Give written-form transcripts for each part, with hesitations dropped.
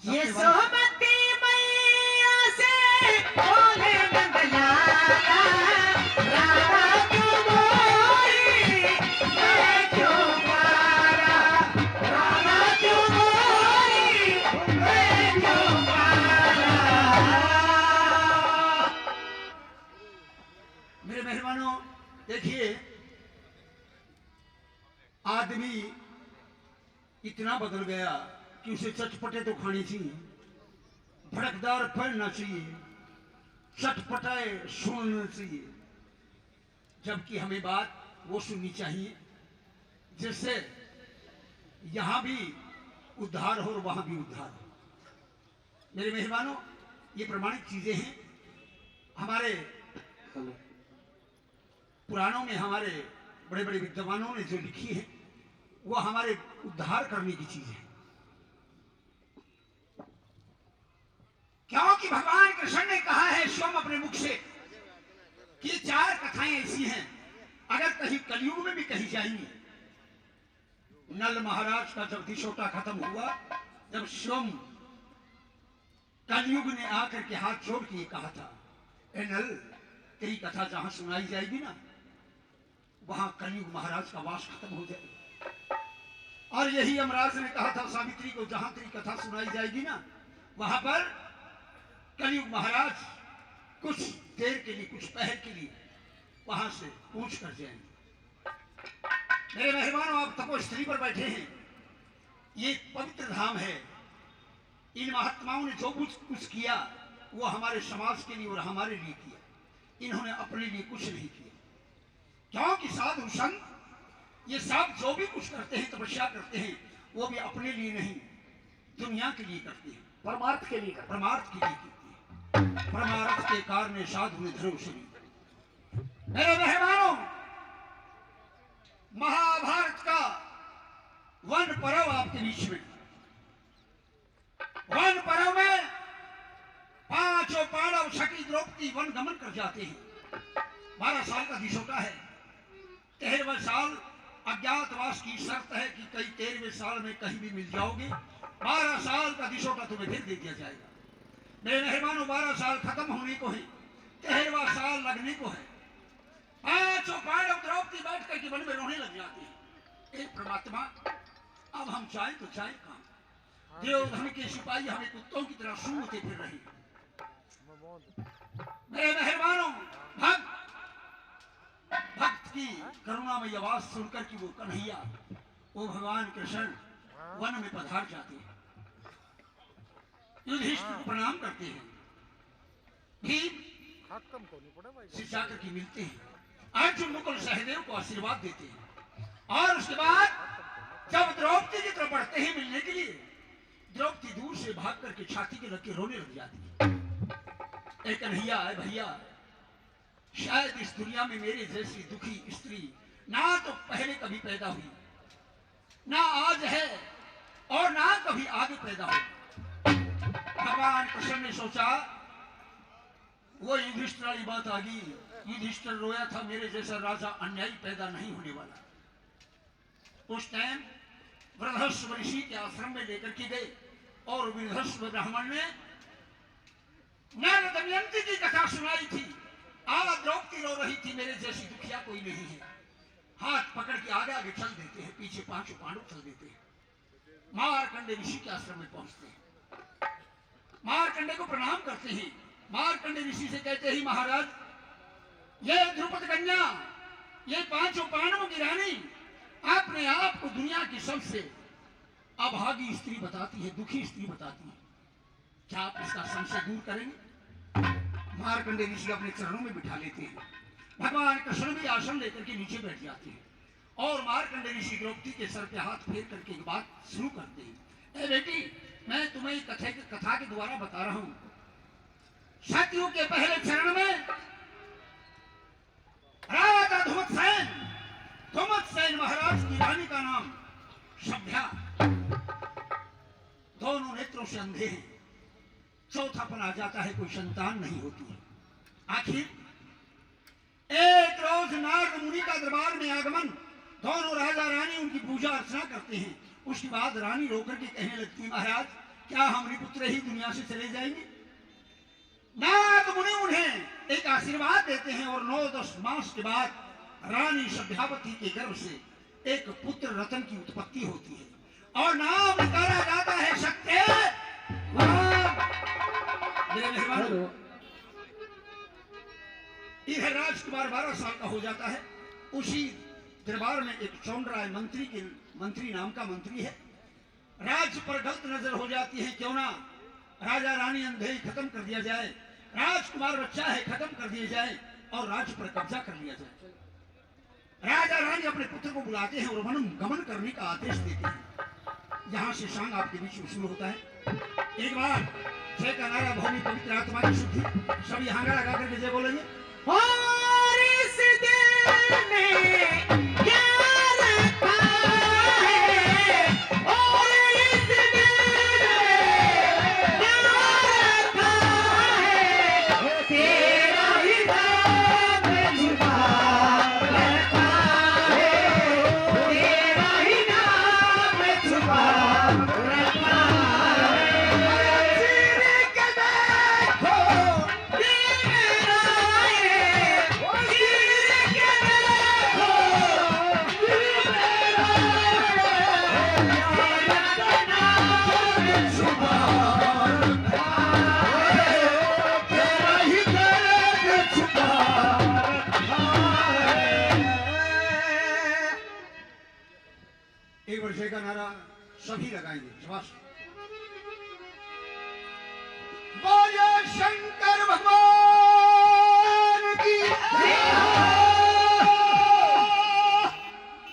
ये सोहमती मैया से बोले नंदलाला, राधा क्यों बोली मैं क्यों मारा, राधा क्यों बोली मैं क्यों मारा। मेरे मेहमानों, देखिए आदमी इतना बदल गया कि उसे चटपटे तो खानी चाहिए, भड़कदार पढ़ना चाहिए, चटपटाए सुनना चाहिए, जबकि हमें बात वो सुननी चाहिए जिससे यहां भी उद्धार हो और वहां भी उद्धार हो। मेरे मेहमानों, ये प्रमाणित चीजें हैं। हमारे पुराणों में हमारे बड़े बड़े विद्वानों ने जो लिखी है वो हमारे उद्धार करने की चीज है। क्योंकि भगवान कृष्ण ने कहा है स्वयं अपने मुख से कि चार कथाएं ऐसी हैं, अगर कहीं कलयुग में भी कही जाएंगी। नल महाराज का जब दिशोटा खत्म हुआ, जब स्वयं कलयुग ने आकर के हाथ जोड़ के कहा था, ए नल, तेरी कथा जहां सुनाई जाएगी ना, वहां कलयुग महाराज का वास खत्म हो जाएगा। और यही यमराज ने कहा था सावित्री को, जहां तेरी कथा सुनाई जाएगी ना, वहां पर कलयुग महाराज कुछ देर के लिए, कुछ पहर के लिए वहां से पूछ कर जाएंगे। मेरे मेहमानों, आप तपोस्थली पर बैठे हैं, ये पवित्र धाम है। इन महात्माओं ने जो कुछ किया वो हमारे समाज के लिए और हमारे लिए किया, इन्होंने अपने लिए कुछ नहीं किया। क्योंकि साधु संत ये सब जो भी कुछ करते हैं, तपस्या करते हैं, वो भी अपने लिए नहीं, दुनिया के लिए करते हैं, परमार्थ के लिए कर। परमार्थ के लिए करते हैं। परमार्थ के कारण साधु ने ध्रुव शरीर। मेरे मेहमानों, महाभारत का वन पर्व आपके बीच में, वन पर्व में पांचों पांडव सखी द्रौपदी वन गमन कर जाते हैं। 12 साल का दिशोटा है। 13वें साल अज्ञातवास की शर्त है कि कई 13वें साल में कहीं भी मिल जाओगे, 12 साल का दिशोटा तुम्हें फिर दे दिया जाएगा। मेरे मेहमानों, 12 साल खत्म होने को है, 13वां साल लगने को है। पांचों पांडव द्रौपदी बैठ करके वन में रोने लग जाते हैं। एक परमात्मा, अब हम चाहे तो चाहे कहां, देवधन के सिपाही हमें कुत्तों की तरह सूंघते फिर रहे। मेरे मेहमानों, भक्त की करुणामयी आवाज सुनकर कि वो कन्हैया, वो भगवान कृष्ण वन में पधार जाते हैं। युधिष्ठिर को प्रणाम करते हैं, भीम से जाकर के मिलते हैं, अर्जुन मुकुल सहदेव को आशीर्वाद देते हैं। और उसके बाद जब द्रौपदी की तरफ बढ़ते हैं मिलने के लिए, द्रौपदी दूर से भाग करके छाती के लग के रोने लग जाती है। एक कन्हैया है भैया, शायद इस दुनिया में मेरे जैसी दुखी स्त्री ना तो पहले कभी पैदा हुई, ना आज है, और ना कभी आगे पैदा हो। भगवान कृष्ण ने सोचा, वो युधिष्ठिर वाली बात आ गई। युधिष्ठिर रोया था, मेरे जैसा राजा अन्यायी पैदा नहीं होने वाला। उस टाइम वृद्धस्व ऋषि के आश्रम में लेकर के गए और वृद्धस्व ब्राह्मण ने नल दमयंती की कथा सुनाई थी। आज द्रौपदी रो रही थी, मेरे जैसी दुखिया कोई नहीं है। हाथ पकड़ के आगे आगे चल देते हैं, पीछे पांचों पांडव चल देते हैं। मारकंडे ऋषि के आश्रम में पहुंचते हैं, मारकंडे को प्रणाम करते हैं। मारकंडे ऋषि से कहते हैं, महाराज, ये द्रुपद कन्या, ये पांचों पांडवों की रानी अपने आप को दुनिया की सबसे अभागी स्त्री बताती है, दुखी स्त्री बताती है। क्या आप इसका संशय दूर करेंगे? मारकंडे ऋषि अपने चरणों में बिठा लेते हैं। भगवान कृष्ण भी आसन लेकर के नीचे बैठ जाते हैं और मारकंडे ऋषि द्रौपदी के सर पे हाथ फेर करके एक बात शुरू करते हैं। ए बेटी, मैं तुम्हें एक कथा के द्वारा बता रहा हूं। सतयुग के पहले चरण में राजा धुमतसेन महाराज की रानी का नाम सभ्या, दोनों नेत्रों से अंधे हैं, चौथापन आ जाता है, कोई संतान नहीं होती है। आखिर एक रोज नारद मुनि का दरबार में आगमन, दोनों राजा रानी उनकी पूजा अर्चना करते हैं। उसके बाद रानी रोकर के कहने लगती है, महाराज क्या हमारे पुत्र ही दुनिया से चले जाएंगे? नारद मुनि उन्हें एक आशीर्वाद देते हैं और 9-10 मास के बाद रानी सभ्यावती के गर्भ से एक पुत्र रतन की उत्पत्ति होती है और नाम निकाला जाता है इधर राजकुमार 12 साल का हो जाता है। उसी दरबार में एक चौंडराय मंत्री नाम का मंत्री है। राज्य पर गलत नजर हो जाती है, क्यों ना राजा रानी अंधेरी खत्म कर दिया जाए, राजकुमार बच्चा है खत्म कर दिया जाए और राज्य पर कब्जा कर लिया जाए। राजा रानी अपने पुत्र को बुलाते हैं और वन गमन करने का आदेश देते हैं। यहाँ से सांग आपके बीच में शुरू होता है। एक बार जय का नारा भूमि पवित्र आत्मा की शुद्धि, सभी हांगा लगा करके जय बोलेंगे। और इस दिल में क्या रखा है, और इस दिल में क्या रखा है, तेरा ही नाम छुपा रखा है, तेरा ही नाम छुपा रखा है। चीर के देखो दिल मेरा है, चीर के देखो दिल मेरा है, तेरा नाम छुपा रखा है, तेरा ही नाम छुपा रखा है। एक बार जय का नारा सभी लगाएंगे। शाबाश। बोले शंकर भगवान की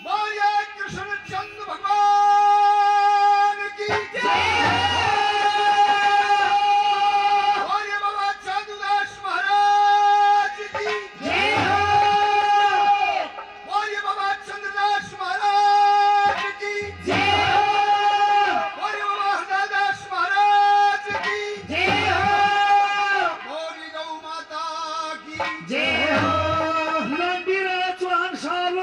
बोले कृष्ण चंद्र भगवान की बोले बाबा चांदुदास महाराज की बोले बाबा चंद्रदास महाराज की बोले बाबा हरदास महाराज की बोली गौ माता की जय हो। लंडी रहे चौहान साहब,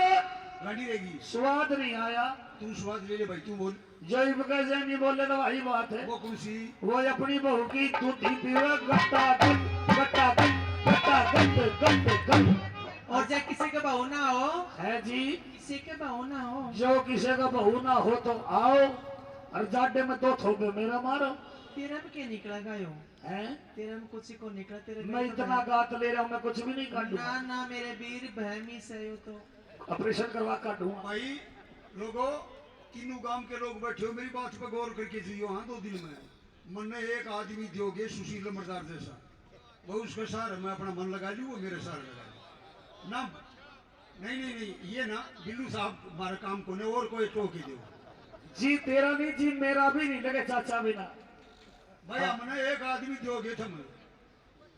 लड़ी रहेगी। स्वाद नहीं आया। तू स्वाद ले ले भाई, तू बोल। जय बगैर नहीं बोले तो वही बात है। वो कौन सी? वो अपनी बहू की दूधी पीवे गट्टा गट गट्टा गट गट्टा गट गट गट। और जब किसी का बहू ना हो, है जी, किसी के बहू ना हो, जो किसी का बहू ना हो तो आओ और जाडे में 2 थोपे मेरा मारो। तेरा में क्या निकला गायो? हैं? तेरा में कुछ को निकला तेरे मैं इतना गात ले रहा हूँ, मैं कुछ भी नहीं ना काटूंगा। ना मेरे वीर बहमी से हो तो ऑपरेशन करवा काटूंगा। भाई लोगों, तीनों गांव के लोग बैठे हो, मेरी बात पर गौर करके जियो। हाँ, 2 दिन में मन ने एक आदमी दोगे सुशील मर्दार जैसा, वो उसके सार मैं अपना मन लगा लूँ, वो मेरे सार लगा लूँ ना। नहीं, ये ना बिल्लू साहब हमारा काम को ने और कोई टोकी दो जी तेरा नहीं जी मेरा भी नहीं लगे चाचा बिना। भाई। हमने एक आदमी दोगे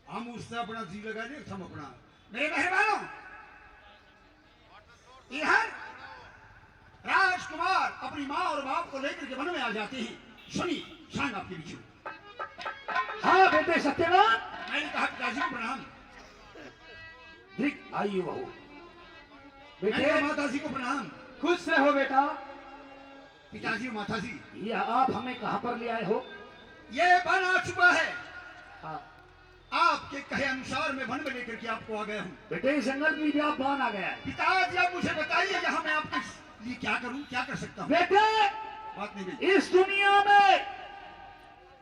हम उससे अपना जी लगा ले, हम अपना। मेरे मेहरबानों, इधर राजकुमार अपनी माँ और बाप को लेकर के वन में आ जाते हैं। सुनी सांग आपके बीच में। हाँ बेटे सत्यनारायण, मैंने कहा पिताजी को प्रणाम, ठीक आई बहू। मैंने बेटे कहा माता जी को प्रणाम। खुश रहो बेटा। पिताजी और माता जी, ये आप हमें कहाँ पर ले आए हो? ये वन आ चुका है। हाँ आपके कहे अनुसार मैं वन में लेकर के आपको आ गया हूँ। बेटे इस जंगल में भी आप बान आ गया है। पिताजी आप मुझे बताइए, यहाँ मैं आपके लिए क्या करूँ, क्या कर सकता हूँ? बेटे बात नहीं गई। इस दुनिया में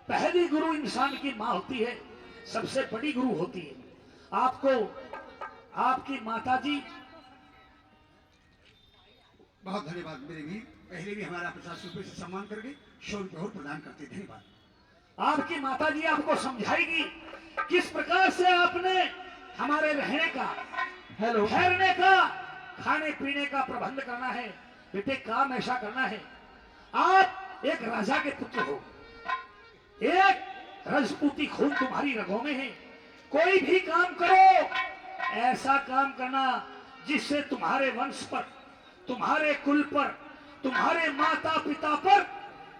पहली गुरु इंसान की माँ होती है, सबसे बड़ी गुरु होती है। आपको आपकी माता जी। बहुत धन्यवाद मेरे भी, पहले भी हमारा 50 रुपए से सम्मान करके 100 रुपए और प्रदान करते। धन्यवाद। आपकी माता जी आपको समझाएगी किस प्रकार से आपने हमारे रहने का, हेलो ठहरने का, खाने पीने का प्रबंध करना है। बेटे काम ऐसा करना है, आप एक राजा के पुत्र हो, एक राजपूती खून तुम्हारी रगों में है। कोई भी काम करो, ऐसा काम करना जिससे तुम्हारे वंश पर, तुम्हारे कुल पर, तुम्हारे माता पिता पर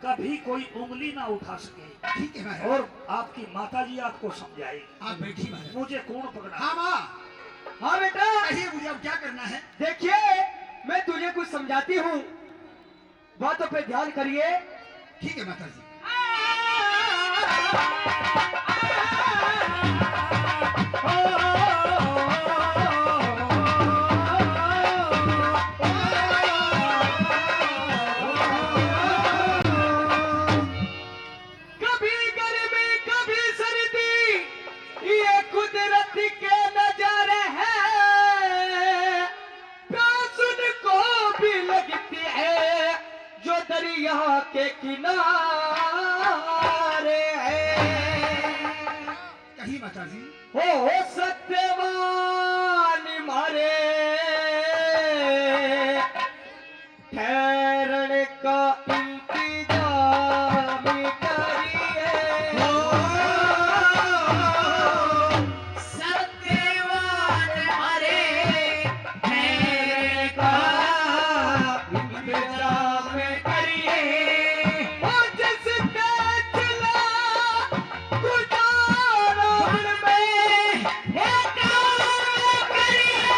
कभी कोई उंगली ना उठा सके। ठीक है महाराज। और आपकी माताजी आपको समझाएगी। आप बैठी महाराज। मुझे कौन पकड़ा? हाँ माँ, हाँ बेटा, कहिए मुझे अब क्या करना है? देखिए मैं तुझे कुछ समझाती हूँ, बातों पे ध्यान करिए। ठीक है माता जी। हो सत्यवान मारे ठहरण का इंतजाम करिए सत्यवान हमारे ठहरने का इंतजाम करिए। वो जिसने चला गुजारा में है काम करिए।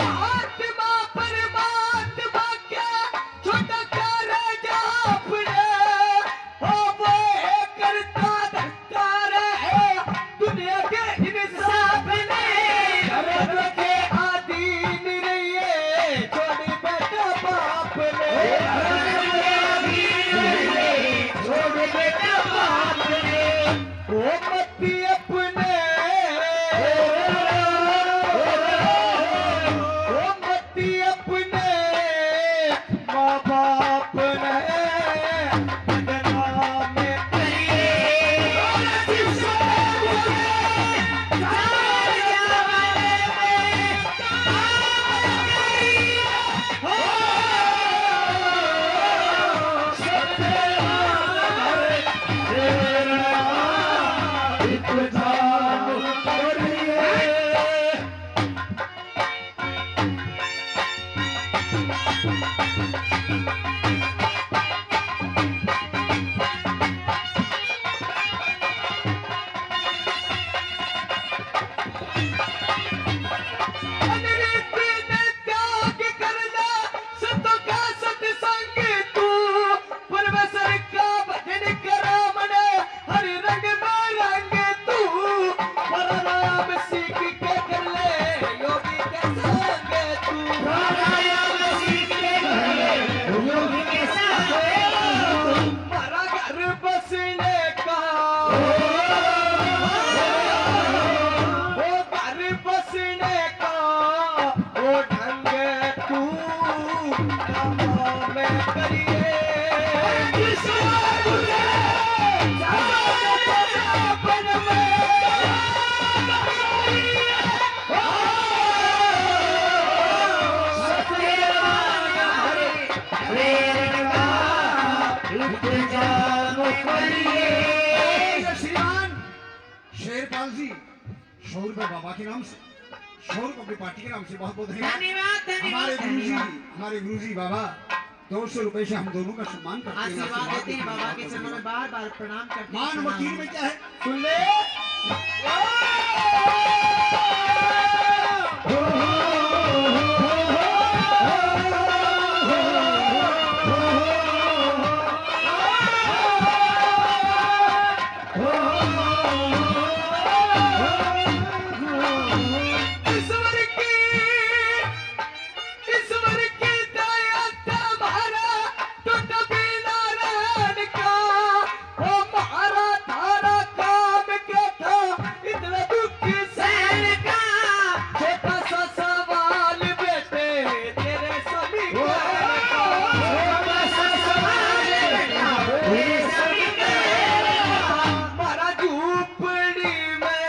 आत्मा परमात्मा क्या छोटा कर जा अपने हो वो एक करता धरता रहे दुनिया के इंसाफ ने धर्म के अधीन रहिए छोड़ बेटा बाप ने छोड़ बेटा बाप ने वो मती अपने वो मती अपने माँ बाप ने बदनाम त्याग करना सतों का सत्संग तू परमेश्वर का भजन करा मन हर रंग में रंग तू परनाम सीख के कर ले योगी के संग तू प्राणायाम सीख के योगी के साथ हमारा घर बसने का वो घर बसने का वो ढंग तू काम में करिए श्रीमान शेरपाल जी 100 रुपए बाबा के नाम से 100 रुपए अपनी पार्टी के नाम से बहुत बहुत धन्यवाद। हमारे गुरुजी बाबा 200 रुपए से हम दोनों का सम्मान करते हैं, आशीर्वाद देते हैं बाबा के चरणों में बार बार प्रणाम करते हैं। मान वकील में क्या है? सुन ले ईश्वर की दया तुम्हारा तो कभी नारायण का वो मारा थारा काम क्या था इतना दुख सहन का छोटा सा सवाल बेटे तेरे समीकरण का छोटा सा सवाल बेटा तेरे समीकरण का मारा झूपड़ी में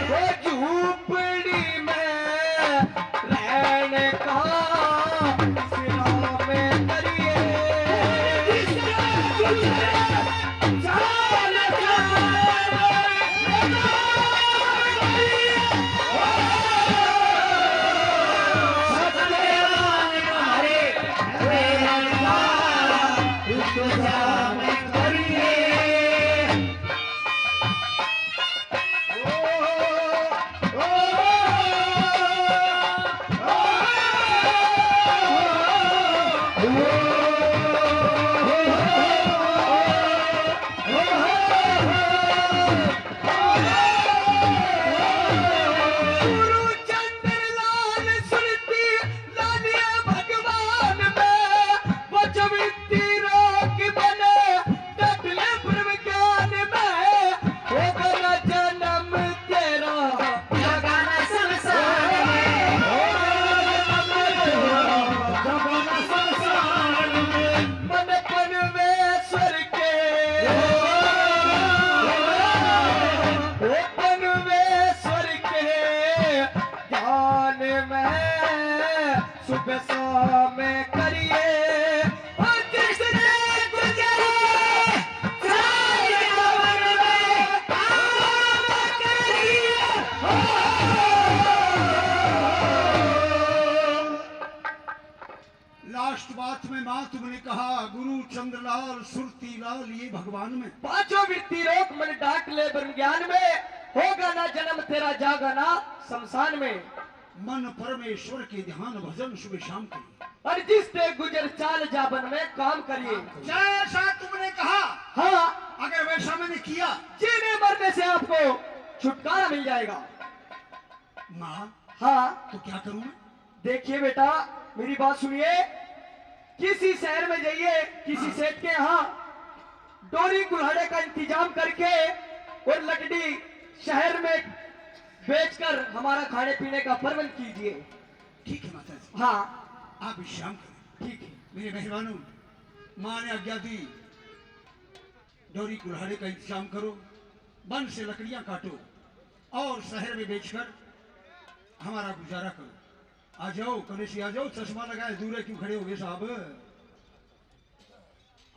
वो झूपड़ी में रहने का सिला में करिए Oh तुमने कहा गुरु चंद्रलाल सुरती लाल ये भगवान में पांचों वृत्ति रोक मन डांट ले ब्रह्म ज्ञान में, होगा ना जन्म तेरा जागा ना शमशान में। मन परमेश्वर के ध्यान भजन सुबह शाम करिए, और जिस ते गुजर चाल जाबन में काम करिए। जैसा तुमने कहा हाँ, अगर वैसा मैंने किया जीने मरने से आपको छुटकारा मिल जाएगा। माँ हाँ, तो क्या करूं मैं? देखिए बेटा, मेरी बात सुनिए। किसी शहर में जाइए, किसी सेठ के यहाँ डोरी कुल्हाड़े का इंतजाम करके और लकड़ी शहर में बेचकर हमारा खाने पीने का प्रबंध कीजिए। ठीक है माता जी, हाँ, आप विश्राम करें। ठीक है। मेरे मेहमानों, माँ ने आज्ञा दी, डोरी कुल्हाड़े का इंतजाम करो, वन से लकड़ियां काटो और शहर में बेचकर हमारा गुजारा करो। आ जाओ कनेसी, आ जाओ। चश्मा लगाए दूर क्यों खड़े हो गए साहब?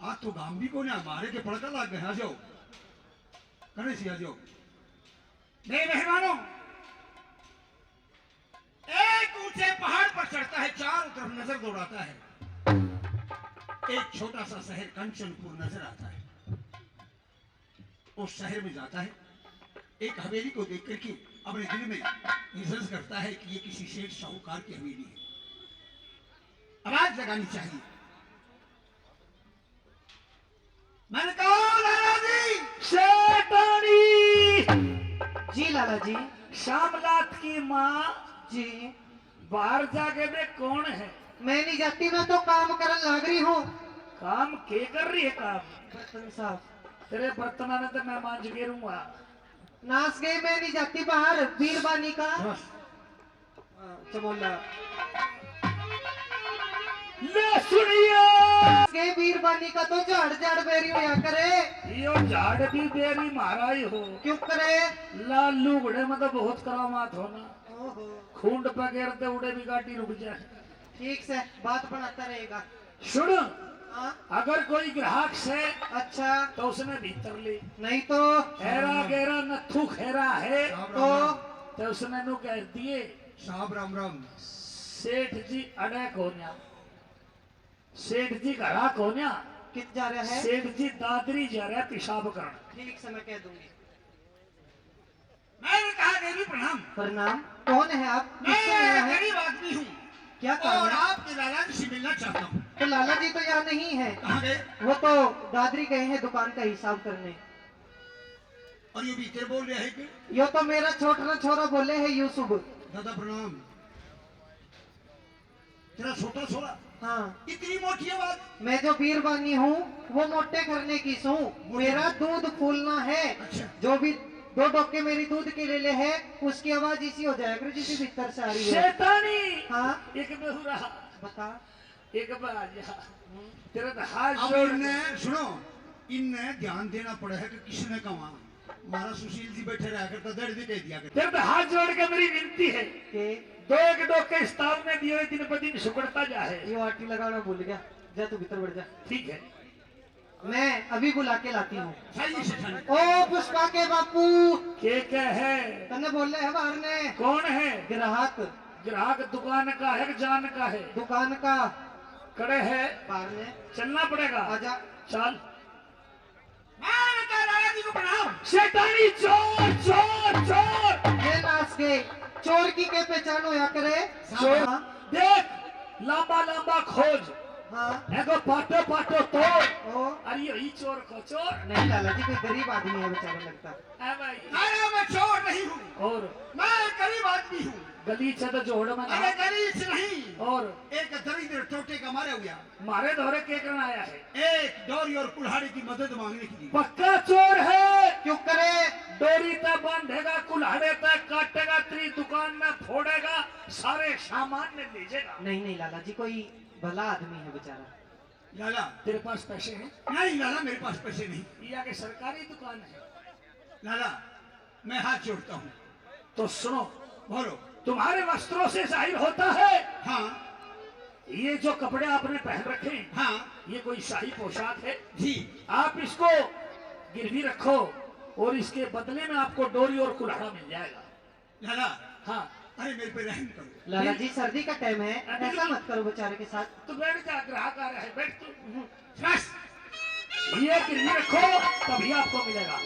आज तो गांव भी को नहीं मारे के पड़का लग गए। आ जाओ कनेसी, आ जाओ। मेरे मेहमानों, एक ऊंचे पहाड़ पर चढ़ता है, चारों तरफ नजर दौड़ाता है, एक छोटा सा शहर कंचनपुर नजर आता है। उस शहर में जाता है, एक हवेली को देख करके अपने दिल में महसूस करता है कि ये किसी सेठ साहूकार की हवेली है। आवाज लगानी चाहिए। मैंने कहा लाला जी, शैतानी जी लाला जी। श्यामलात की माँ जी बाहर जाके देख कौन है। मैं नहीं जाती, मैं तो काम करने लग रही हूँ। काम के कर रही है काम? बर्तन साहब तेरे बर्तना ने तो मैं मांझ गेरूंगा। नाच गई, मैं नहीं जाती बाहर। बीरबानी का बस चमोला ले सुनिए, गए बीरबानी का तो झाड़ झाड़ बेरी होया करे। यो झाड़ भी बेरी मारा ही हो। क्यों करे? लाल लुगड़े में तो बहुत करामात होना, ओहो, खूंड पे गिरते उड़े भी गाड़ी रुक जाए। ठीक से बात बनाता रहेगा। सुन, हाँ, अगर कोई ग्राहक से अच्छा, तो उसने भीतर ले, नहीं तो हेरा गेरा नथु खेरा है तो तो उसने नु कह दिए साहब राम राम। सेठ जी अड़े कोन्या, सेठ जी घरा कोन्या, कित जा रहा है? सेठ जी दादरी जा रहा है पेशाब करना। ठीक से मैं कह दूंगी। मैंने कहा देवी प्रणाम, प्रणाम। कौन है आप? किससे मिलना मैं है? गरीब आदमी हूँ क्या काम और है? आपके लाला जी से मिलना चाहता हूँ। तो लाला जी तो यहाँ नहीं है, कहाँ गए? वो तो दादरी गए हैं दुकान का हिसाब करने। और ये भीतर बोल रहे हैं कि यो तो मेरा छोटा छोरा बोले है यूसुफ। दादा प्रणाम। तेरा छोटा छोरा, हाँ, इतनी मोटी आवाज? मैं जो बीरबानी हूँ वो मोटे करने की सूं। मेरा दूध फूलना है। अच्छा। जो भी दो डोके मेरी दूध के ले ले है, उसकी आवाज इसी हो जाएगा जिसी भीतर से आ रही है। शैतानी हाँ, एक बेहू रहा, बता। एक बाजा तेरे तो हाथ अब जोड़ इन्हें सुनो, इन्हें ध्यान देना पड़ा है कि किसने कहा। हमारा सुशील जी बैठे रहा करता, दर्द दे दिया करता। तेरे तो हाथ जोड़ के मेरी विनती है, के दो एक डोके इस ताल में दिए हुए दिन ब दिन सुकड़ता जा है। ये आटी लगाना भूल गया। जा तू भीतर बढ़ जा, ठीक है, मैं अभी बुला के लाती हूँ। सही से ठाने। ओ पुष्पा के बापू, क्या है? तने बोले है बाहर ने। कौन है? ग्राहक ग्राहक दुकान का है कि जान का है? दुकान का कड़े है, बाहर ने। चलना पड़ेगा। आजा। चल। मैंने कहा लाला जी को प्रणाम। शैतानी चोर चोर चोर, ये नाच के चोर की के पहचान होया करे। चोर। हाँ, देख लंबा लंबा खोज, हाँ। एगो पाटो पाटो तोड़। ओ अरे यही चोर को चोर नहीं लाला जी, कोई गरीब आदमी है बेचारा लगता। है भाई। अरे मैं चोर नहीं हूँ, और मैं गरीब आदमी हूँ। गली से तो जोड़ में अरे गरीब से नहीं, और एक दरिद्र टोटे का मारा हुआ, मारे धोरे के करना आया है। एक डोरी और कुल्हाड़ी की मदद मांगने के लिए। पक्का चोर है। क्यों करे? डोरी तक बांधेगा, कुल्हाड़े तक काटेगा, तेरी दुकान में फोड़ेगा, सारे सामान में लीजेगा। नहीं नहीं लाला जी, कोई भला आदमी है बेचारा। लाला तेरे पास पैसे हैं? नहीं लाला, मेरे पास पैसे नहीं। ये आगे सरकारी दुकान है। लाला मैं हाथ जोड़ता हूँ। तो सुनो, बोलो। तुम्हारे वस्त्रों से जाहिर होता है हाँ ये जो कपड़े आपने पहन रखे हैं, हाँ ये कोई शाही पोशाक है। जी। आप इसको गिरवी रखो और इसके बदले में आपको डोरी और कुल्हाड़ा मिल जाएगा। लाला हाँ, अरे मेरे पे रहम करो। लाला जी सर्दी का टाइम है, ऐसा मत करो बेचारे के साथ। तू बैठ जा, ग्राहक आ रहा है, बैठ तू। बस ये गिरवी रखो तभी आपको मिलेगा।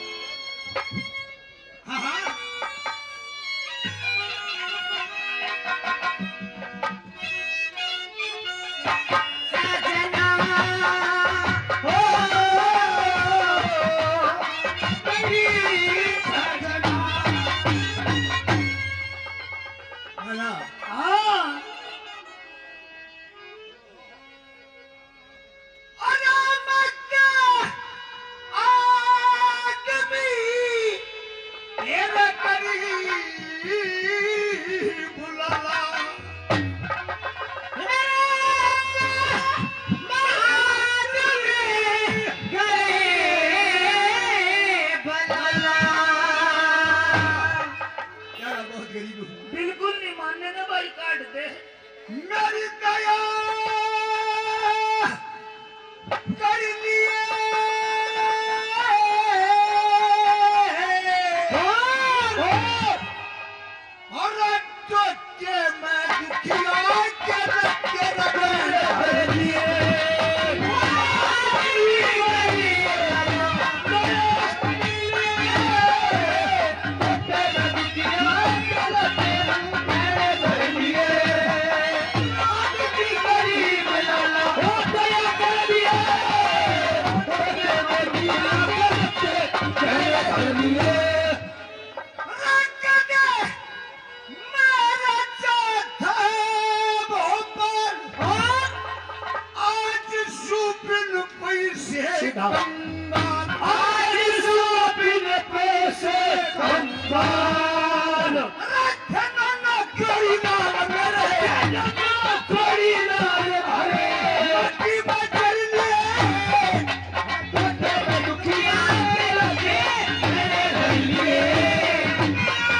हाँ हाँ सजना हो मेरी सजना। लाला हाँ बिल्कुल नहीं मानने ना भाई, काट दे। मेरी दया कर लिए और जो के मैं दुखिया के रख लिए सीधा आज सुबिन पैसे कंगाल। रखना न करी ना मेरे करी ना अरे मट्टी बजर ले तेरे दुखिया के लगे मेरे लिए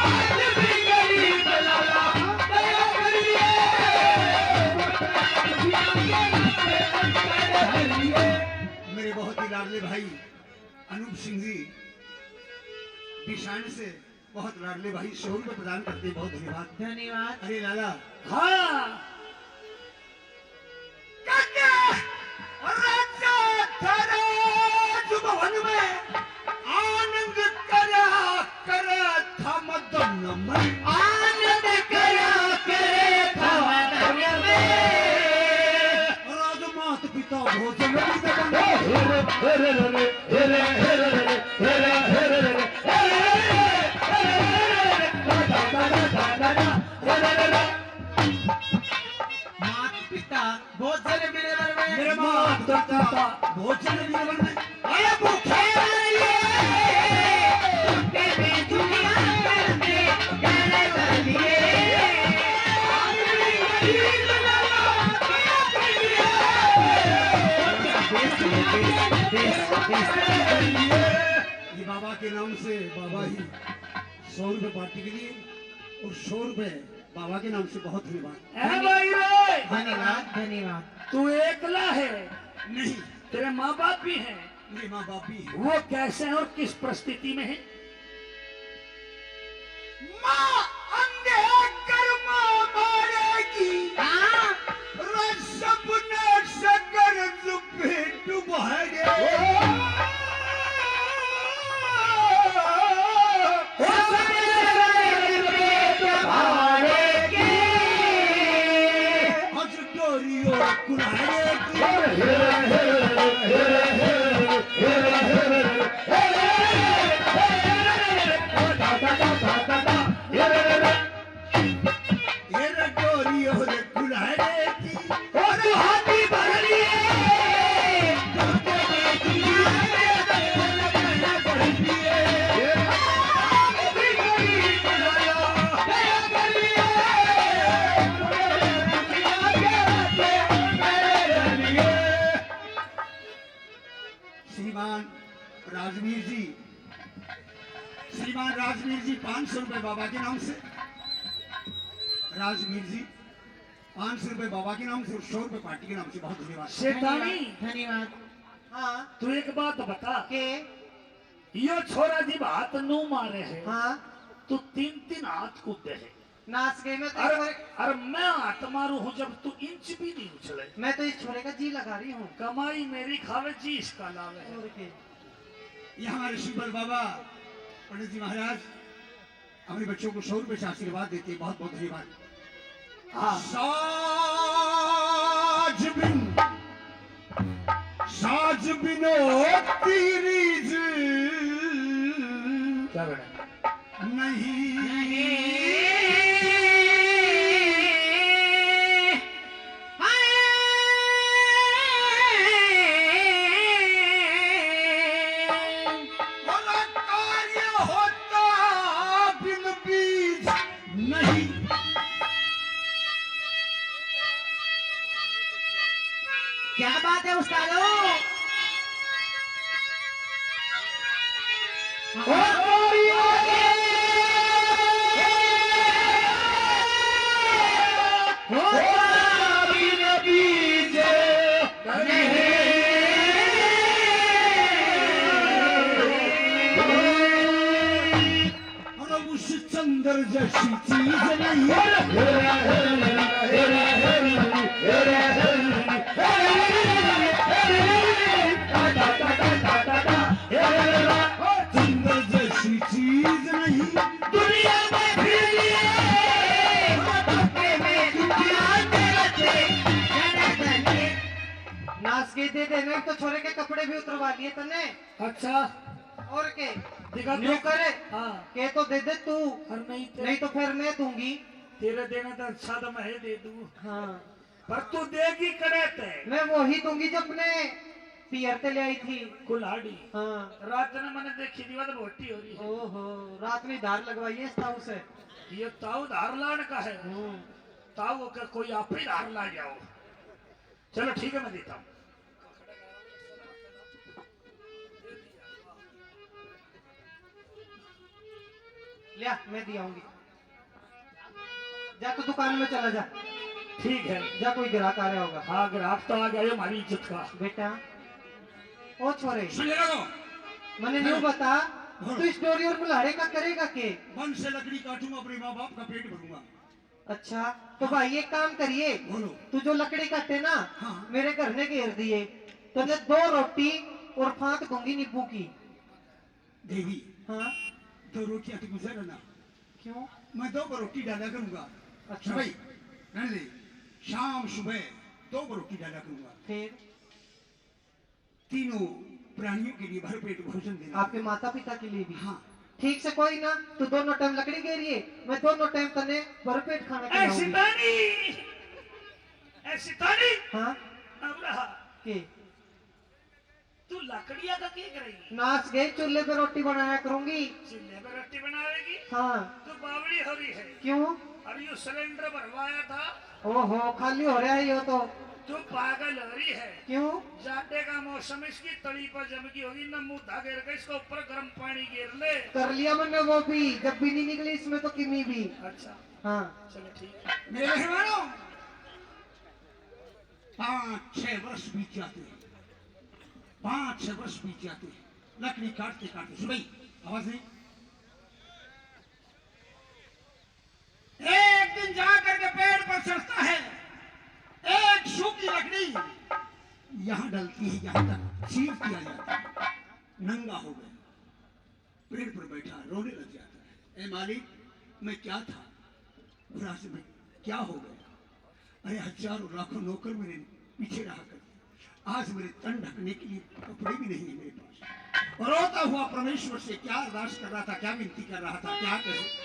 आज भी गरीब लाला दया कर लिए मेरे बहुत ही लाडले भाई अनूप सिंह जी बिशान से बहुत लाडले भाई 100 रुपये प्रदान करते हैं, बहुत धन्यवाद। धन्यवाद। अरे लाला हाँ राजा थारे भवन में आनंद करा करे था मदन में आनंद करा करे था मदन में राज मात पिता भोजन मात पिता भोजन मेरे घर में। मेरे मात पिता भोजन जीवन में अरे भूखे ये बाबा के नाम से बाबा ही 100 रुपये पार्टी के लिए और 100 रुपये बाबा के नाम से बहुत धन्यवाद। है भाई रे, धन्यवाद धन्यवाद। तू एकला है, नहीं तेरे माँ बाप भी हैं, मेरे माँ बाप भी हैं। वो कैसे हैं और किस परिस्थिति में है? माँ अंधे कर्म मारेगी सपने सकर पेट बहरे हज डोरियो श्रीमान राजवीर जी 500 रुपए बाबा के नाम से, राजवीर जी 500 रुपए बाबा के नाम से और 100 रुपए पार्टी के नाम से, बहुत धन्यवाद। शेतानी धन्यवाद। हाँ तू एक बात बता के यो छोरा जी हाथ नु मारे है, हाँ तू 3-3 हाथ कूदे है, नाच गई मैं तो अरे इस छोरे- अरे मैं हाथ मारू हूँ जब तू इंच भी नहीं उछले। मैं तो इस छोरे का जी लगा रही हूँ। कमाई मेरी खावे जी इसका लावे। और के ये हमारे शिवल बाबा पंडित जी महाराज अपने बच्चों को 100 रुपए से आशीर्वाद देते हैं। बहुत बहुत धन्यवाद। हाँ साज बिनो तीरीज क्या बेटा? नहीं बोला कार्य होता बिन बीज नहीं। क्या बात है उस्तादो? और उस चंद्र जैसी चीज नहीं। चंद्र जैसी चीज नहीं दुनिया में फिर नाच गई दे देने तो छोरे के कपड़े भी उतरवा लिए तने। अच्छा और के दिखा न्यू करे हाँ के तो दे दे तू, और नहीं नहीं तो फिर मैं दूंगी। तेरे देने तो अच्छा तो मैं ही दे दूँ, हाँ पर तू देगी कड़े ते मैं वही दूंगी जो अपने पियर ते ले आई थी। कुल्हाड़ी। हाँ रात ने मैंने देखी थी वो तो मोटी हो रही है। ओहो रात में धार लगवाई है इस ताऊ से। ये ताऊ धार लाने का है। ताऊ का कोई आप ही धार ला जाओ। चलो ठीक है मैं देता हूँ। लिया मैं दी आऊंगी। जा तू दुकान में चला जा, ठीक है। जा कोई ग्राहक आ रहा होगा। हाँ ग्राहक तो आ गया हमारी इज्जत का। बेटा ओ छोरे सुनिए लगो मैंने न्यू बता तू स्टोरी और बुलाड़े का करेगा के? वन से लकड़ी काटूंगा अपने माँ बाप का पेट भरूंगा। अच्छा तो भाई एक काम करिए, बोलो। तू जो लकड़ी काटे ना हाँ। मेरे घर ने घेर दिए तो मैं 2 रोटी और फांक दूंगी नींबू की। देवी हाँ 2 रोटियां तो गुजर ना। क्यों? मैं 2 को रोटी डाला करूंगा। अच्छा भाई रहने दे। शाम सुबह 2 को रोटी डाला करूंगा। फिर तीनों प्राणियों के लिए भरपेट भोजन देना। आपके माता पिता के लिए भी? हाँ ठीक से कोई ना तू दोनों टाइम लकड़ी घेरिए, मैं दोनों टाइम तने भरपेट खाना ऐसी खिलाऊंगी। तानी ऐसी तानी हाँ अब रहा के तू लकड़िया का क्या करेगी? नाच गए चूल्हे पे रोटी बनाया करूंगी। चूल्हे पर रोटी बनाएगी? हाँ तू बावड़ी हो रही है। क्यों? अरे ये सिलेंडर भरवाया था। ओहो खाली हो रहा है ये तो। तू पागल हो रही है। क्यों? जाटे का मौसम इसकी तली पर जमकी होगी ना, मुंह घेर के इसको ऊपर गर्म पानी घेर ले। कर लिया मैंने वो भी, जब भी नहीं निकली इसमें तो किमी भी। अच्छा हाँ चलो ठीक है। मेरे मेहमानों 5-6 वर्ष बीत जाते हैं। 5-6 वर्ष बीत जाते हैं। लकड़ी काटते काटते सुनाई आवाज नहीं। एक दिन जाकर के पेड़ पर चढ़ता है। एक सूखी लकड़ी यहाँ डलती है, यहाँ तक चीर किया जाता है। नंगा हो गया, पेड़ पर बैठा रोने लग जाता है। ए मालिक मैं क्या था, खुदा से मैं क्या हो गया? अरे हजारों लाखों नौकर मेरे पीछे रहा करते, आज मेरे तन ढकने के लिए कपड़े भी नहीं है मेरे पास। और रोता हुआ परमेश्वर से क्या अरदास कर रहा था, क्या विनती कर रहा था, क्या कहे?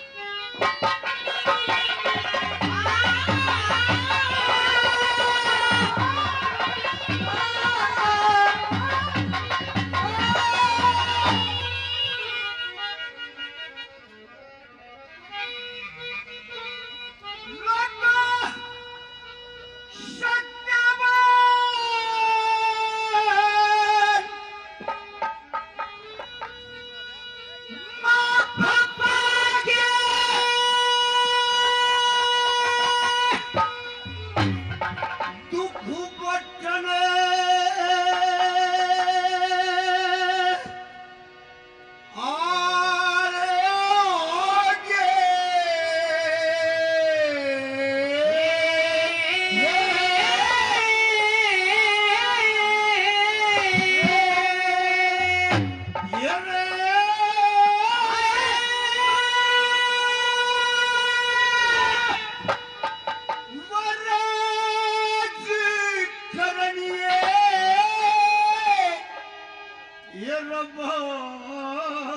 ये रबाड़क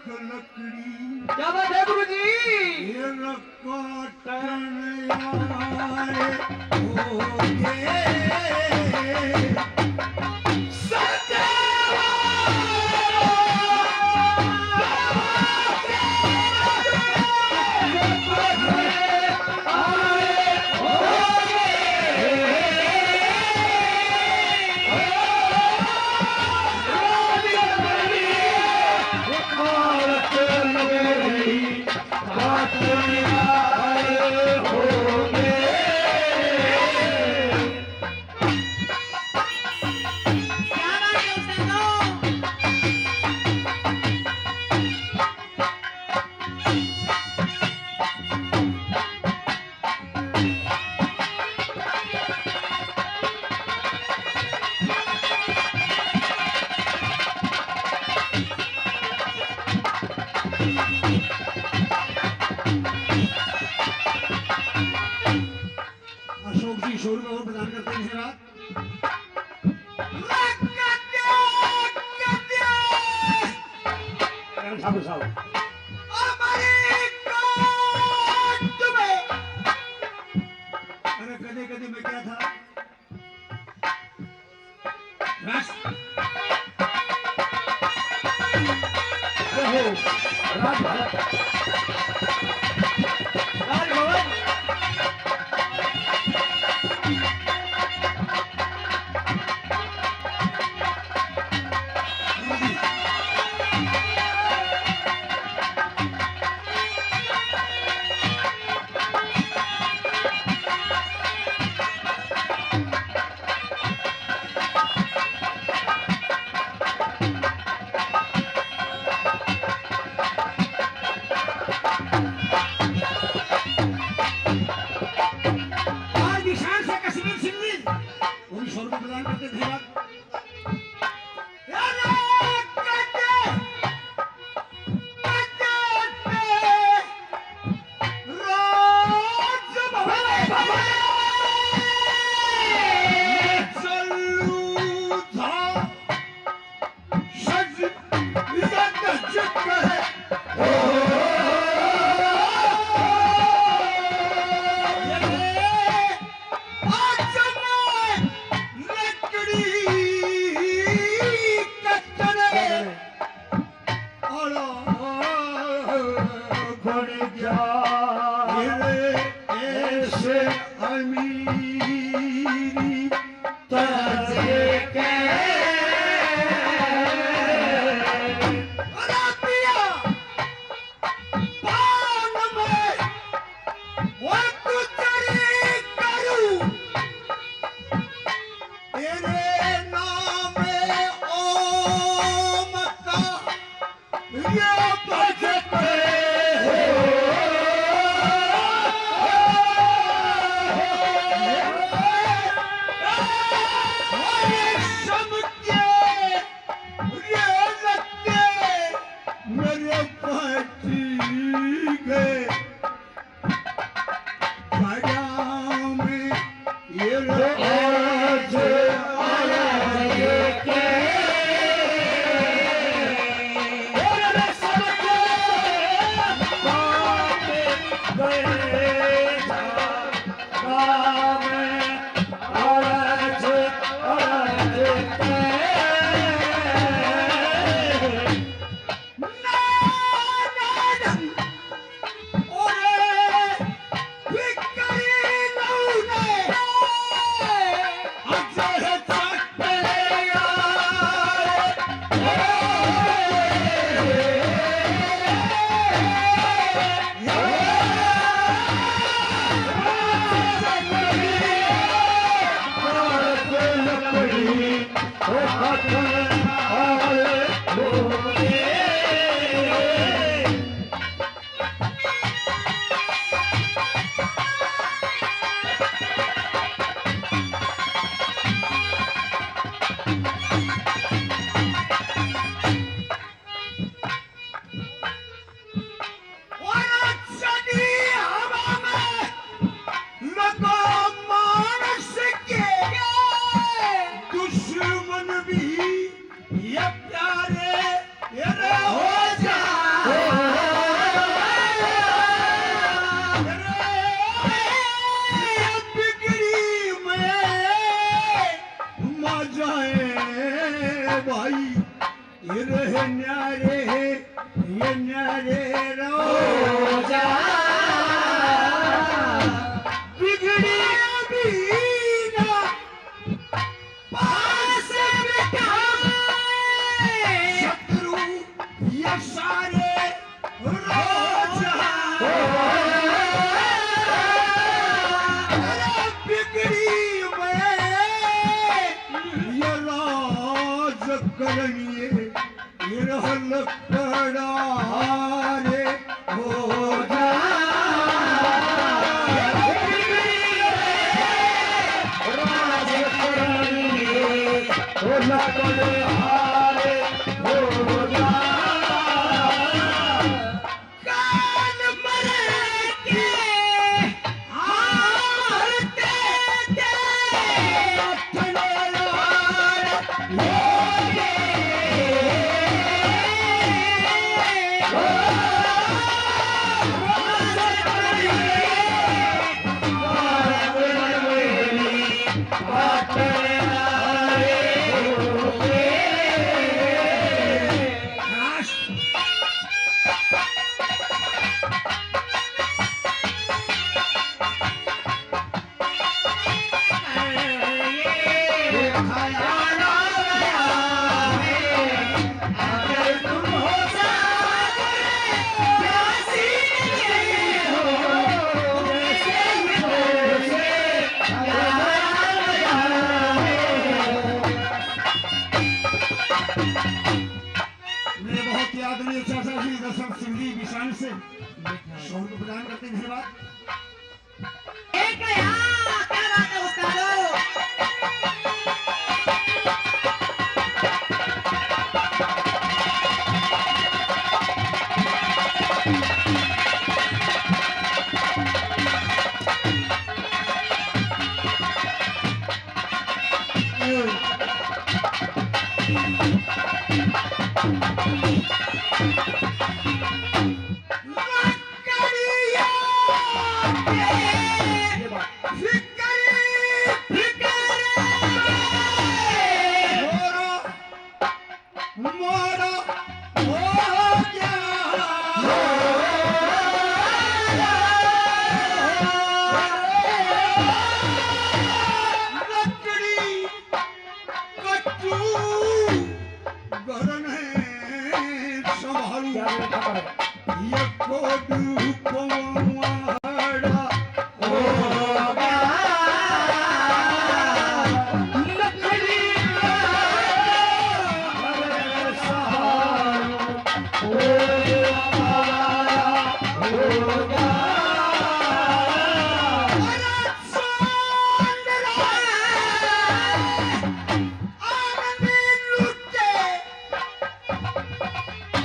लकड़ी क्या बात है गुरुजी? ये काटन आए होगे अशोक जी शोर में और प्रदान करते हैं रात ठाकुर साहब अरे कदे कदे में क्या था राज राजभवन राजभवन आज निशान से कश्मीर सिंह जी वो भी शोर में प्रदान करते थे रात दुश्मन भी ये प्यारे भाई ये रहे न्यारे ये न्यारे रोजा बिगड़ी बीना पास बिठाए शत्रु ये सारे रोजा बिगड़ी में ये राज करनिए ये रहल कड़ा रे हो जा कान मरे के हारते थे मेरे बहुत ही आदरणीय चाचा जी दशरथ सिंह जी विशाल से शोर को प्रदान करते हैं धन्यवाद। एक यहाँ क्या बात है उस्तादो मोरा हो गया लकड़ी कट्टू गरन है संभालू ये कोडू कोवाड़ा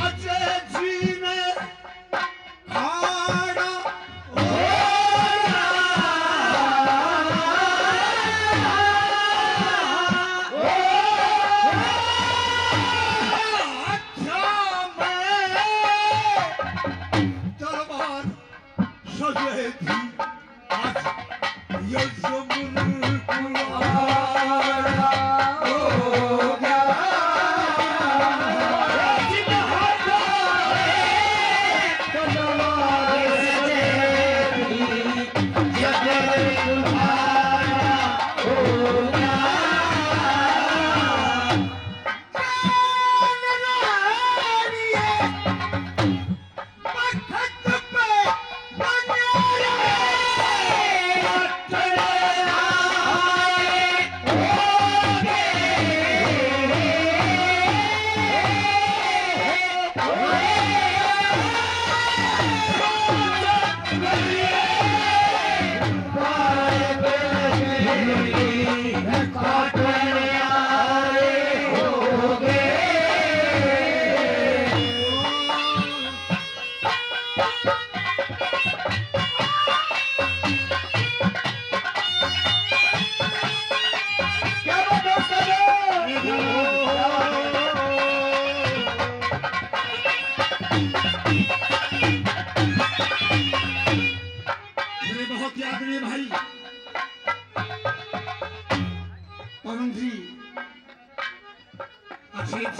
अजय जी ने खाड़ा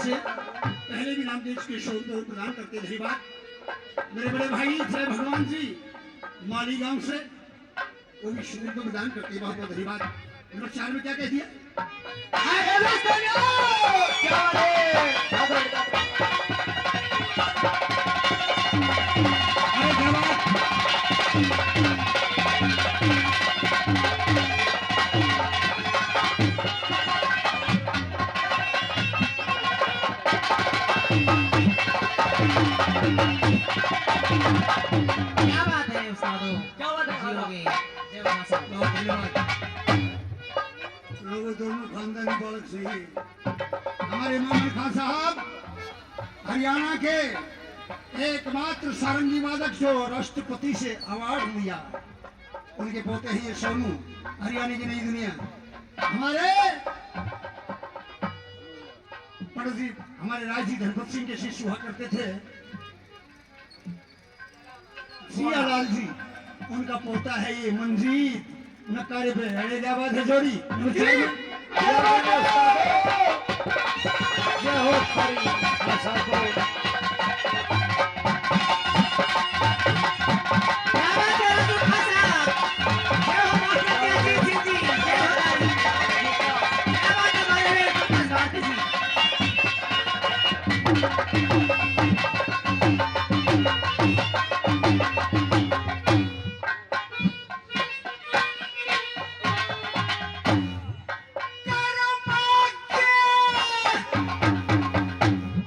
से पहले भी नामदेव के शोध को प्रदान करते धन्यवाद। मेरे बड़े भाई जय भगवान जी माली गांव से वो भी शोध को प्रदान करते बहुत बहुत धन्यवाद। नंबर 4 में क्या कह दिया? अरे क्या बात! क्या बात है उस्तादो? क्या बात है जी खासा? होगी। जय माता सा। बहुत धन्यवाद। लोगों दोनों खानदानी बालक से ही हमारे मोहम्मद खान साहब हरियाणा के एकमात्र सारंगी वादक जो राष्ट्रपति से अवार्ड लिया, उनके पोते हैं ये सोनू, हरियाणा की नई दुनिया। हमारे पड़ोसी हमारे राजी धनपत सिंह के शिष्य हुआ करते थे सियालाल जी, उनका पोता है ये मंजीत। नकारे पे अरे क्या बात है जोड़ी। जय हो हरी आशा को। क्या बात है राजू खासा? जय हो माता की जी जी। जय हो रानी। क्या बात है हमारे खास बात जी।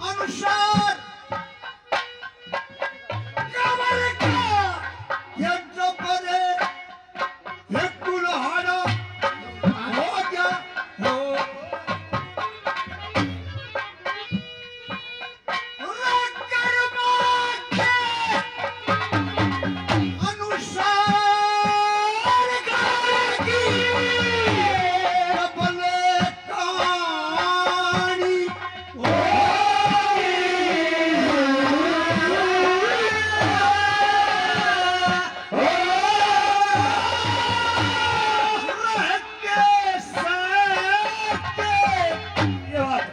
अनुसार कमर का ये चपरे ये कुल्हाड़ा हो गया हो रकर बाके अनुसार गागी कबले कहानी ये बात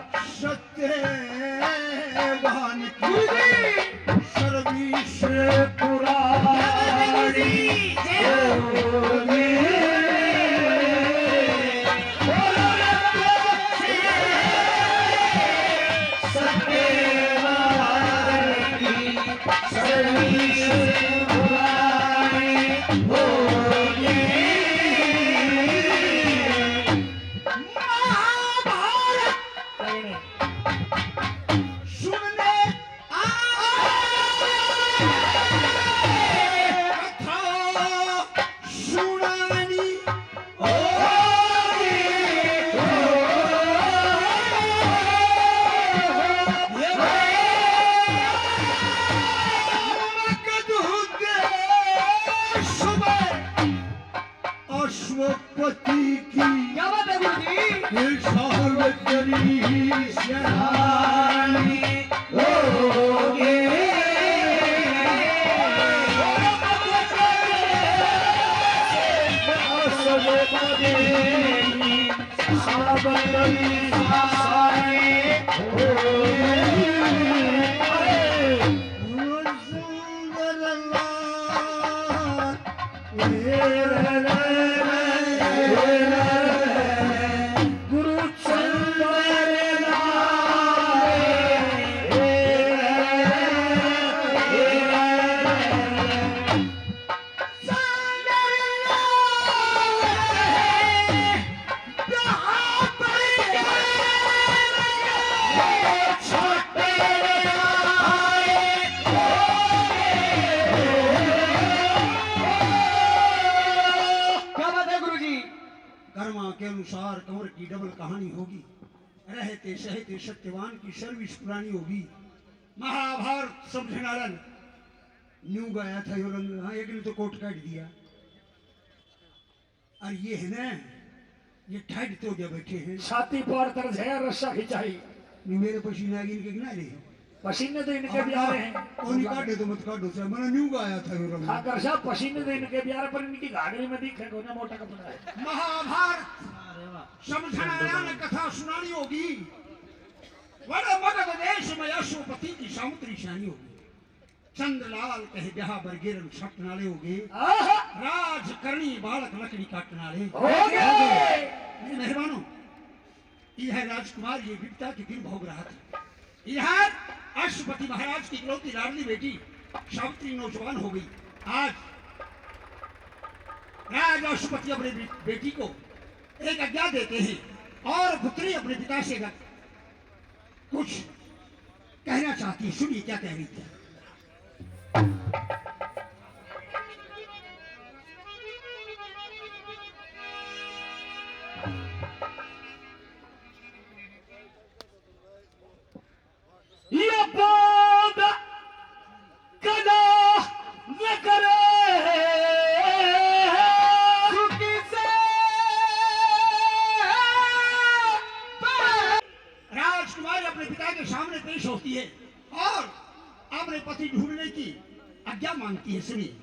सत्यवान की सर्विस पुरानी जय हो। सुनने कथा सुनानी अश्वपति की क्या बात है गुरुजी? सार्वजनी शरानी होगे गुरु क्या बात है गुरुजी? कर्मा के अनुसार कंवर की डबल कहानी होगी। रहते सहते सत्यवान की सर्विस पुरानी होगी। महाभारत समझे नारायण न्यू गया था यो रंग। हाँ एक ने तो कोट काट दिया। और ये है ना ये ठाड तो जो बैठे हैं छाती पर तरस है रस्सा खिंचाई। नी मेरे पसीने आगे इनके गिना रहे पसीने तो इनके भी आ रहे हैं। और निकाटे तो मत काटो से मैंने न्यू गया था यो रंग। खाकर साहब पसीने तो इनके भी आ रहे पर इनकी घाघरी में दिख है मोटा कपड़ा है। महाभारत समझना कथा सुनानी होगी। वड़ा मगध देश में अशुपति की सामुद्री शानी होगी चंद्रलाल कहे ब्याह बरगेरन छटनाले होगे आहा, राज करनी बालक लकड़ी काटनाले हो गए। मेरे मेहरबानों यह राजकुमार ये विपदा के दिन भोग रहा था यह अशुपति महाराज की इकलौती लाडली बेटी सावित्री नौजवान हो गई आज राज अशुपति अपने बेटी को एक आज्ञा देते हैं और पुत्री अपने पिता से कुछ कहना चाहती है सुनिए क्या कह रही थी ये बोध कदा न करे सुखी से राजकुमारी अपने पिता के सामने पेश होती है और अपने पति ढूंढने की आज्ञा मांगती है सुनिए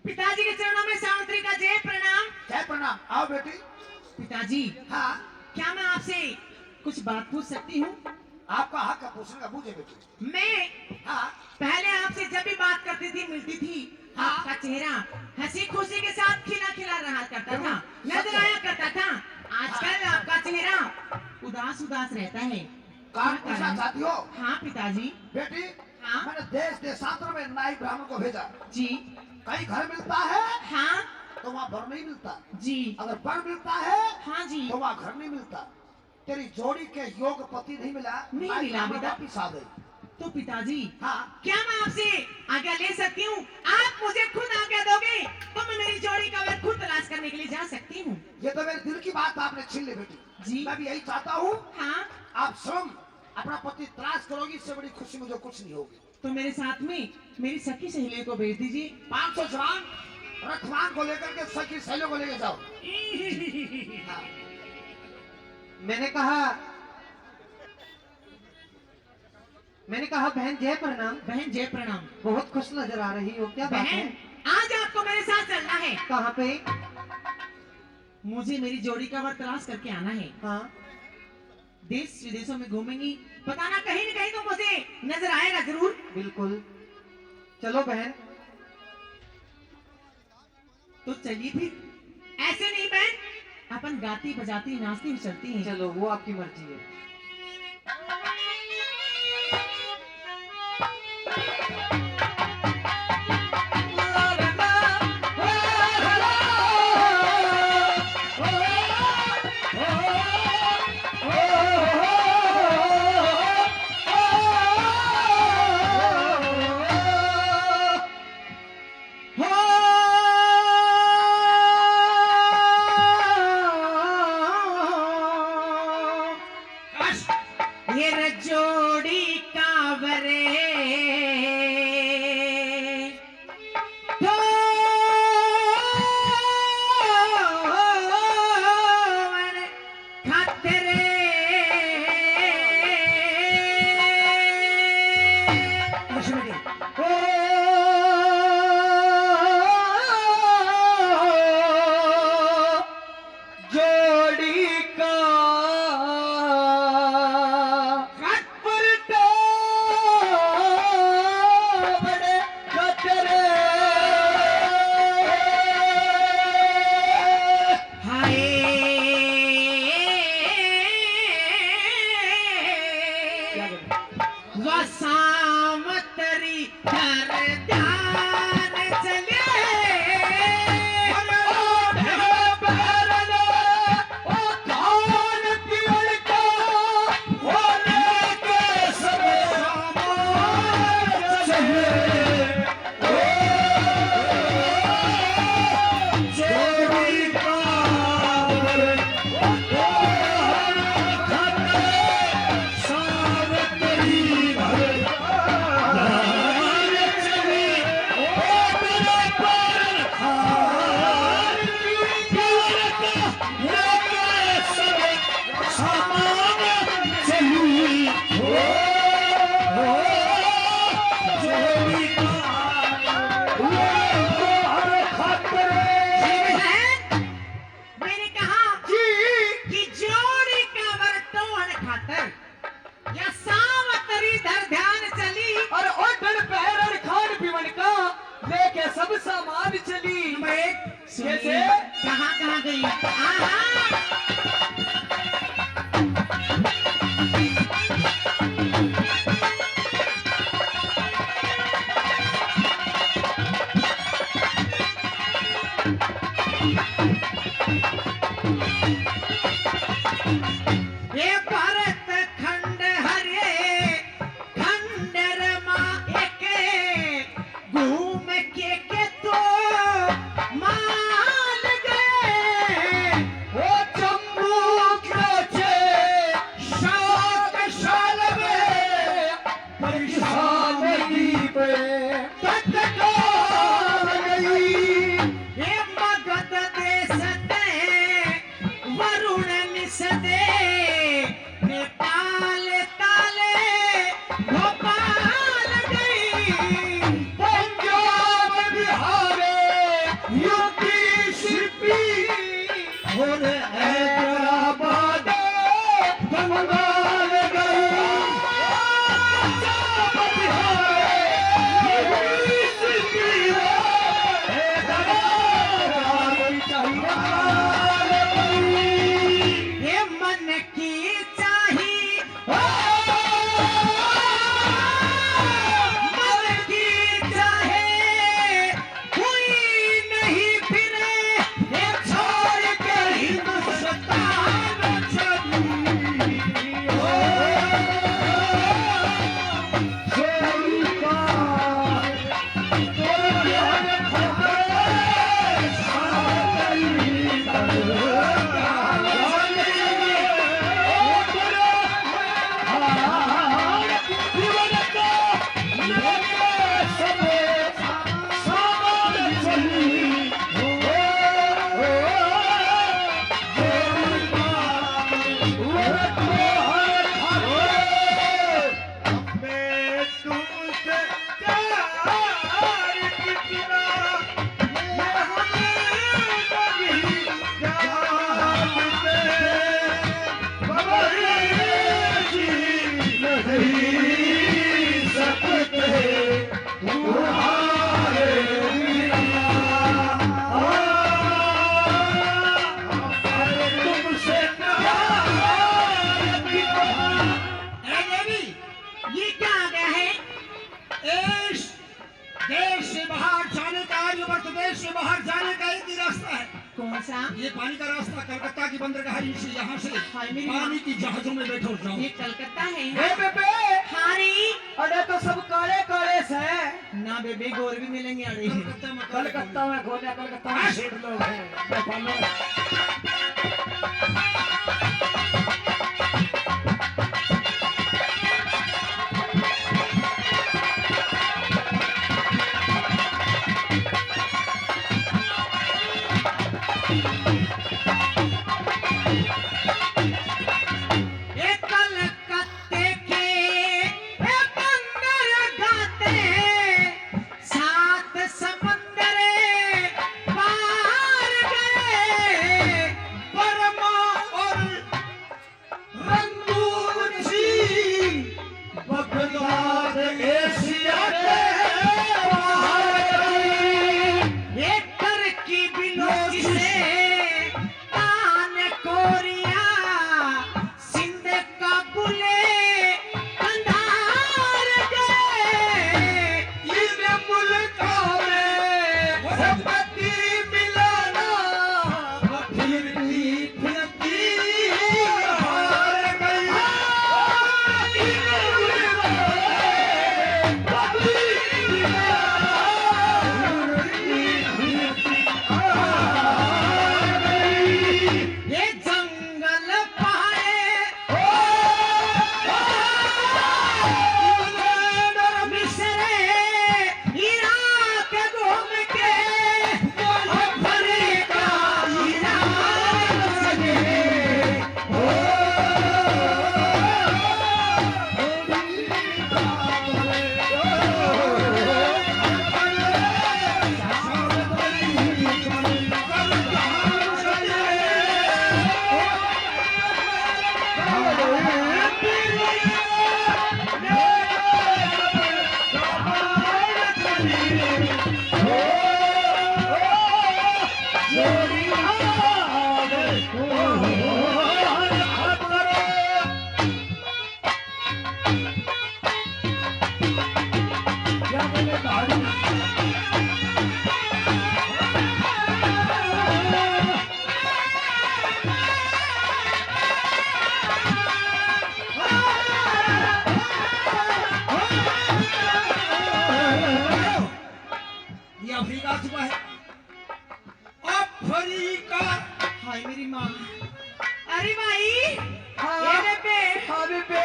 पिताजी के चरणों में सावित्री का जय प्रणाम। जय प्रणाम आओ बेटी पिताजी हाँ क्या मैं आपसे कुछ बात पूछ सकती हूँ? आपका हक है पूछने का पूछे बेटी मैं हाँ पहले आपसे जब भी बात करती थी मिलती थी आपका चेहरा हंसी खुशी के साथ खिला खिला रहा करता था नजर आया करता था आजकल आपका चेहरा उदास उदास रहता है काम क्या पूछना कारण? चाहती हो हाँ पिताजी बेटी हाँ? मैंने देश देशांतर में नाई ब्राह्मण को भेजा जी कहीं घर मिलता है हाँ तो वहाँ वर नहीं मिलता जी अगर वर मिलता है हाँ जी तो वहाँ घर नहीं मिलता तेरी जोड़ी के योग पति नहीं मिला नहीं नाई मिला ब्राह्मण बेटा। वापिस आ गई तो पिताजी हाँ क्या मैं आपसे आज्ञा ले सकती हूँ? आप मुझे खुद आज्ञा दोगे तो मैं मेरी जोड़ी का वर खुद तलाश करने के लिए जा सकती हूँ। ये तो मेरे दिल की बात आपने छीन ली बेटी जी। मैं भी यही चाहता हूँ हाँ आप स्वयं अपना पति तलाश करोगी इससे बड़ी खुशी मुझे कुछ नहीं होगी तो मेरे साथ में मेरी सखी सहेलियों को भेज दीजिए। 500 जवान रथवान को लेकर के सखी सहेलियों को लेके जाओ हाँ। मैंने कहा बहन जय प्रणाम। बहन जय प्रणाम। बहुत खुश नजर आ रही हो, क्या बात है? बहन आज आपको मेरे साथ चलना है। कहाँ पे? मुझे मेरी जोड़ी का वर तलाश करके आना है। हाँ देश विदेशों में घूमेंगी, पता ना कहीं न कहीं तो मुझे नजर आएगा जरूर। बिल्कुल, चलो बहन। तो चलिए फिर। ऐसे नहीं बहन, अपन गाती बजाती नाचती चलती हैं। चलो वो आपकी मर्जी है। ये रजोड़ी कांवरे तो खतरे जोड़ी का बड़े खतरे हाय वसामतरी धर ध्यान चले सावतरी भर बाहर जाने का एक ही रास्ता है। कौन सा? ये पानी का रास्ता कलकत्ता की बंदरगाह से यहाँ से हाय मेरी पानी की जहाजों में बैठो जाओ। ये कलकत्ता है। ए बेबे, हारी अरे तो सब काले काले से ना बेबे, गोर भी मिलेंगे अड़े। कलकत्ता में खोने, कलकत्ता में सेठ लोग हैं, नेपाल ये कलकत्ते के ये बंदर गाते, सात समंदर पार गए, बर्मा और रंगून जी बगदाद एशिया के बाहर गई। ये टर्की बिलोच से तान कोरिया, सिंध काबुले कंधार गए। इन मुल्कों में पति मिलाना फिरती फिरती हार गई। इन मुल्कों में पति मिलाना फिरती हार गई। ये जंगल पहाड़े मिस्र इराक घूम के अफ्रीका ईरान सजे। ये अफ्रीका चुका है। अफ्रीका हाय मेरी माँ। अरे भाई, हाँ। ये बेबे, हाँ बेबे,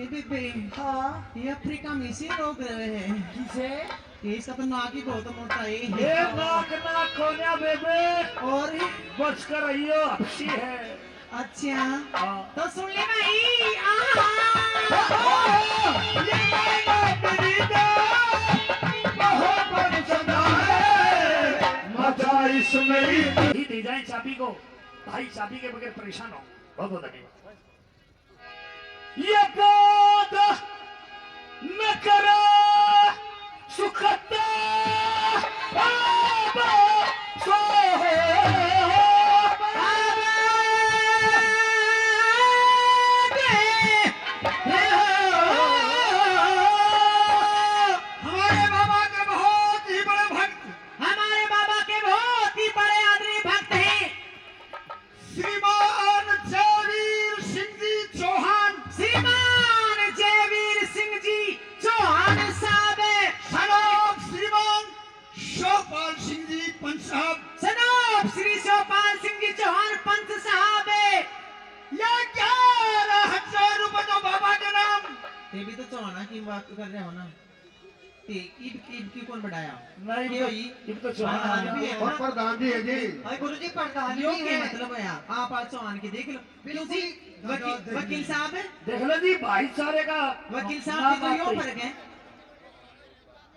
ये बेबे, हाँ ये अफ्रीका में से रोक रहे हैं। किसे? ये इसका तो नाक ही बहुत मोटा है। ये नाक ना खोने बेबे, और बच कर रहियो, हपसी है। अच्छा, हाँ। तो सुन ले भाई। आहा, ये मैंने तेरी बहुत बड़ी सदा है, मजा इसमें ही दे जाए चाबी को, भाई चाबी के बगैर परेशान हो। बहुत बहुत धन्यवाद। ये बात न करो सुखता बाबा हमारे बाबा के बहुत ही बड़े भक्त हमारे बाबा के बहुत ही बड़े आदमी भक्त हैं। श्रीमान जयवीर सिंह जी चौहान, श्रीमान जयवीर सिंह जी चौहान साहब, सनोब श्रीमान शोपाल सिंह जी पंच साहब, सनोब श्री चौपाल सिंह जी चौहान पंत साहब। या 11,000 रुपए तो बाबा के नाम। ये भी तो चौहाना की बात कर रहे हो ना। ईद ईद की कौन बढ़ाया? नहीं ये हुई। ये तो चौहान भी है और ना? प्रधान जी है जी। अरे गुरुजी प्रधान यो जी क्या है। मतलब है यार? आप आज चौहान की देख लो। क्यों जी? बिल्कुल। वकील साहब है? देख लो जी, भाईचारे का वकील साहब नाम की तो यो आते ही। फर्क है।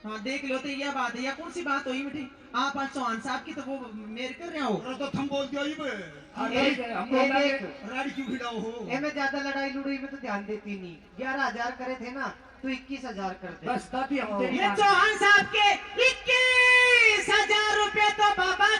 हाँ देख लो, तो यह बात है या कौन सी बात हुई मिठी? आप आज चौहान साहब की तो वो मेरे कर रहे हो। और तो थम बोल दियो ये हाँ, ये- ठीक है, हम ये लोग देख, राड़ी क्यों भिड़ाओ हो। ए में ज्यादा लड़ाई लुड़ाई में तो ध्यान देती नहीं। 11,000 करे थे ना, तो 21,000 कर दे। बस दादी हम तेरी ये मान- चौहान साहब के 21,000 रुपए तो बाबा